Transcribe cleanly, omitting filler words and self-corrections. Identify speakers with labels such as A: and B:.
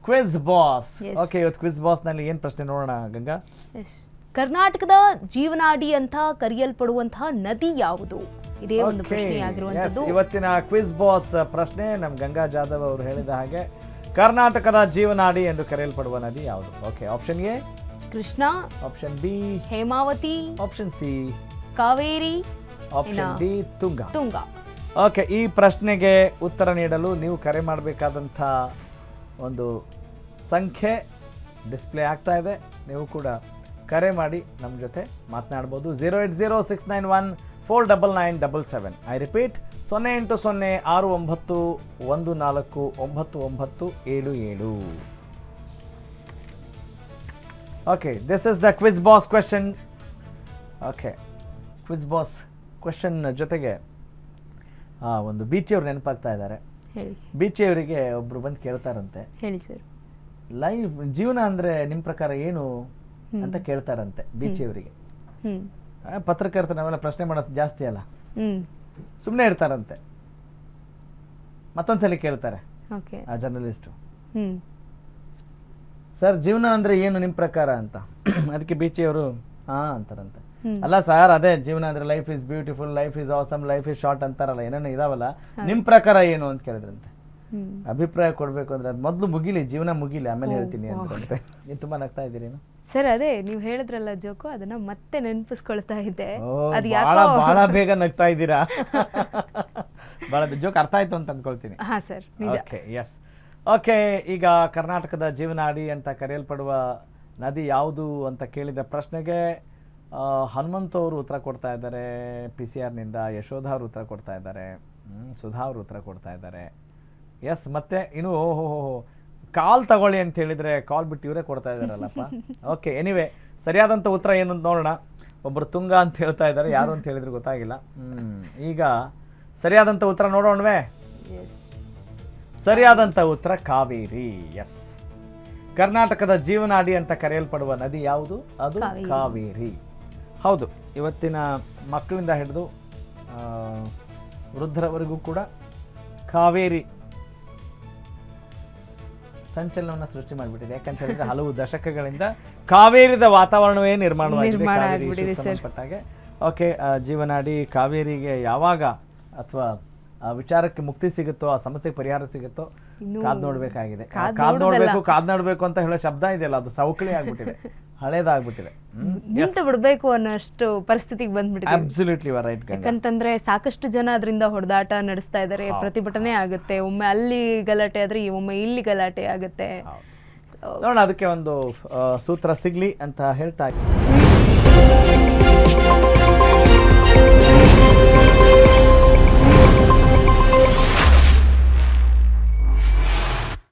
A: Quiz boss.
B: Yes.
A: Okay, ಇವತ್ತು quiz boss ನಲ್ಲಿ ಏನ್ ಪ್ರಶ್ನೆ ನೋಡೋಣ ಗಂಗಾ?
B: ಕರ್ನಾಟಕದ ಜೀವನಾಡಿ ಅಂತ ಕರೆಯಲ್ಪಡುವಂತಹ ನದಿ ಯಾವುದು? ಇದೇ ಒಂದು ಪ್ರಶ್ನೆಯಾಗಿರುವಂತದ್ದು.
A: ಇವತ್ತಿನ ಕ್ವಿಜ್ ಬಾಸ್ ಪ್ರಶ್ನೆ ನಮ್ ಗಂಗಾ ಜಾಧವ್ ಅವರು ಹೇಳಿದ ಹಾಗೆ ಕರ್ನಾಟಕದ ಜೀವನಾಡಿ ಎಂದು ಕರೆಯಲ್ಪಡುವ ನದಿ ಯಾವುದು? Okay, option A
B: Krishna,
A: option B
B: Hemavathi,
A: option C
B: Kaveri,
A: option D Tunga.
B: Tunga.
A: Okay, ಈ ಪ್ರಶ್ನೆಗೆ ಉತ್ತರ ನೀಡಲು ನೀವು ಕರೆ ಮಾಡಬೇಕಾದಂಥ ಒಂದು ಸಂಖ್ಯೆ ಡಿಸ್ಪ್ಲೇ ಆಗ್ತಾ ಇದೆ. ನೀವು ಕೂಡ ಕರೆ ಮಾಡಿ ನಮ್ಮ ಜೊತೆ ಮಾತನಾಡ್ಬೋದು. 08069149977. I repeat, 08069149977. Okay, this is the quiz boss question. Okay, quiz boss question ಜೊತೆಗೆ ಒಂದು ಬೀಚಿಯವ್ರು ನೆನಪಾಗ್ತಾ ಇದ್ದಾರೆ.
B: ಹೇಳಿ.
A: ಬೀಚಿಯವರಿಗೆ ಒಬ್ರು ಬಂದು ಕೇಳ್ತಾರಂತೆ,
B: ಹೇಳಿ ಸರ್.
A: ಲೈಫ್ ಜೀವನ ಅಂದ್ರೆ ನಿಮ್ ಪ್ರಕಾರ ಏನು ಅಂತ ಕೇಳ್ತಾರಂತೆ ಬೀಚಿಯವರಿಗೆ. ಪತ್ರಕರ್ತ ನಾವೆಲ್ಲ ಪ್ರಶ್ನೆ ಮಾಡೋದು ಜಾಸ್ತಿ ಅಲ್ಲ, ಸುಮ್ಮನೆ ಇರ್ತಾರಂತೆ. ಮತ್ತೊಂದ್ಸಲಿ ಕೇಳ್ತಾರೆ ಆ ಜರ್ನಲಿಸ್ಟು, ಸರ್ ಜೀವನ ಅಂದ್ರೆ ಏನು ನಿಮ್ ಪ್ರಕಾರ ಅಂತ. ಅದಕ್ಕೆ ಬೀಚಿಯವರು ಅಂತಾರಂತೆ, ಅಲ್ಲ ಸರ್ ಅದೇ ಜೀವನ ಅಂದ್ರೆ life is beautiful, life is awesome, life is short ಅಂತಾರಲ್ಲ, ಏನೇನೋ ಇದಾವಲ್ಲ, ನಿಮ್ ಪ್ರಕಾರ ಏನು ಅಂತ ಕೇಳಿದ್ರಂತೆ. ಅಭಿಪ್ರಾಯ ಕೊಡ್ಬೇಕು ಅಂದ್ರೆ ಅದ್ ಮೊದ್ಲು ಮುಗಿಲಿ, ಜೀವನ ಮುಗಿಲಿ, ಆಮೇಲೆ ಹೇಳ್ತೀನಿ ಅಂತ. ನೀನ್ ತುಂಬಾ ನಗ್ತಾ ಇದ್ದೀರೇನು
B: ಸರ್? ಅದೇ ನೀವು ಹೇಳಿದ್ರಲ್ಲ ಜೋಕು, ಅದನ್ನ ಮತ್ತೆ ನೆನಪಿಸ್ಕೊಳ್ತಾ ಇದ್ದೆ.
A: ಬಹಳ ಬೇಗ ನಗ್ತಾ ಇದ್ದೀರಾ. ಬಹಳ ಜೋಕ್ ಅರ್ಥ ಆಯ್ತು ಅಂತ ಅನ್ಕೊಳ್ತೀನಿ.
B: ಹಾ ಸರ್, ನಿಜ.
A: ಎಸ್. ಓಕೆ, ಈಗ ಕರ್ನಾಟಕದ ಜೀವನಾಡಿ ಅಂತ ಕರೆಯಲ್ಪಡುವ ನದಿ ಯಾವುದು ಅಂತ ಕೇಳಿದ ಪ್ರಶ್ನೆಗೆ ಹನುಮಂತ ಅವರು ಉತ್ತರ ಕೊಡ್ತಾ ಇದ್ದಾರೆ PCR ನಿಂದ, ಯಶೋಧ ಅವರು ಉತ್ತರ ಕೊಡ್ತಾ ಇದ್ದಾರೆ, ಸುಧಾ ಅವರು ಉತ್ತರ ಕೊಡ್ತಾ ಇದ್ದಾರೆ. ಎಸ್, ಮತ್ತೆ ಇನ್ನು ಕಾಲ್ ತಗೊಳ್ಳಿ ಅಂತ ಹೇಳಿದ್ರೆ ಕಾಲ್ ಬಿಟ್ಟು ಇವರೇ ಕೊಡ್ತಾ ಇದಾರಲ್ಲಪ್ಪ. ಓಕೆ, ಎನಿವೆ ಸರಿಯಾದಂಥ ಉತ್ತರ ಏನು ಅಂತ ನೋಡೋಣ. ಒಬ್ಬರು ತುಂಗಾ ಅಂತ ಹೇಳ್ತಾ ಇದ್ದಾರೆ, ಯಾರು ಅಂತ ಹೇಳಿದ್ರೆ ಗೊತ್ತಾಗಿಲ್ಲ. ಈಗ ಸರಿಯಾದಂಥ ಉತ್ತರ ನೋಡೋಣವೇ? ಸರಿಯಾದಂಥ ಉತ್ತರ ಕಾವೇರಿ. ಎಸ್, ಕರ್ನಾಟಕದ ಜೀವನಾಡಿ ಅಂತ ಕರೆಯಲ್ಪಡುವ ನದಿ ಯಾವುದು? ಅದು ಕಾವೇರಿ. ಹೌದು, ಇವತ್ತಿನ ಮಕ್ಕಳಿಂದ ಹಿಡಿದು ವೃದ್ಧರವರೆಗೂ ಕೂಡ ಕಾವೇರಿ ಸಂಚಲನವನ್ನು ಸೃಷ್ಟಿ ಮಾಡಿಬಿಟ್ಟಿದೆ. ಯಾಕಂತ ಹೇಳಿದ್ರೆ ಹಲವು ದಶಕಗಳಿಂದ ಕಾವೇರಿದ ವಾತಾವರಣವೇ ನಿರ್ಮಾಣವಾಗಿದೆ. ಓಕೆ, ಜೀವನಾಡಿ ಕಾವೇರಿಗೆ ಯಾವಾಗ ಅಥವಾ ಆ ವಿಚಾರಕ್ಕೆ ಮುಕ್ತಿ ಸಿಗುತ್ತೋ, ಆ ಸಮಸ್ಯೆಗೆ ಪರಿಹಾರ ಸಿಗುತ್ತೋ ಕಾದ್ ನೋಡ್ಬೇಕಾಗಿದೆ. ಕಾದ್ ನೋಡ್ಬೇಕು ಅಂತ ಹೇಳೋ ಶಬ್ದ ಇದೆಯಲ್ಲ, ಅದು ಸೌಕಳಿ ಆಗ್ಬಿಟ್ಟಿದೆ, ಹಳೇದಾಗ್ಬಿಟ್ಟಿದೆ,
B: ನಿಂತು ಬಿಡ್ಬೇಕು ಅನ್ನೋಷ್ಟು ಪರಿಸ್ಥಿತಿಗೆ ಬಂದ್ಬಿಟ್ಟಿದೆ.
A: Absolutely you are right.
B: ಯಾಕಂತಂದ್ರೆ ಸಾಕಷ್ಟು ಜನ ಅದರಿಂದ ಹೊಡೆದಾಟ ನಡೆಸ್ತಾ ಇದ್ದಾರೆ, ಪ್ರತಿಭಟನೆ ಆಗುತ್ತೆ, ಒಮ್ಮೆ ಅಲ್ಲಿ ಗಲಾಟೆ ಆದ್ರೆ ಒಮ್ಮೆ ಇಲ್ಲಿ ಗಲಾಟೆ ಆಗುತ್ತೆ.
A: ನೋಡೋಣ, ಅದಕ್ಕೆ ಒಂದು ಸೂತ್ರ ಸಿಗ್ಲಿ ಅಂತ ಹೇಳ್ತಾ ಇದ್ದೀನಿ.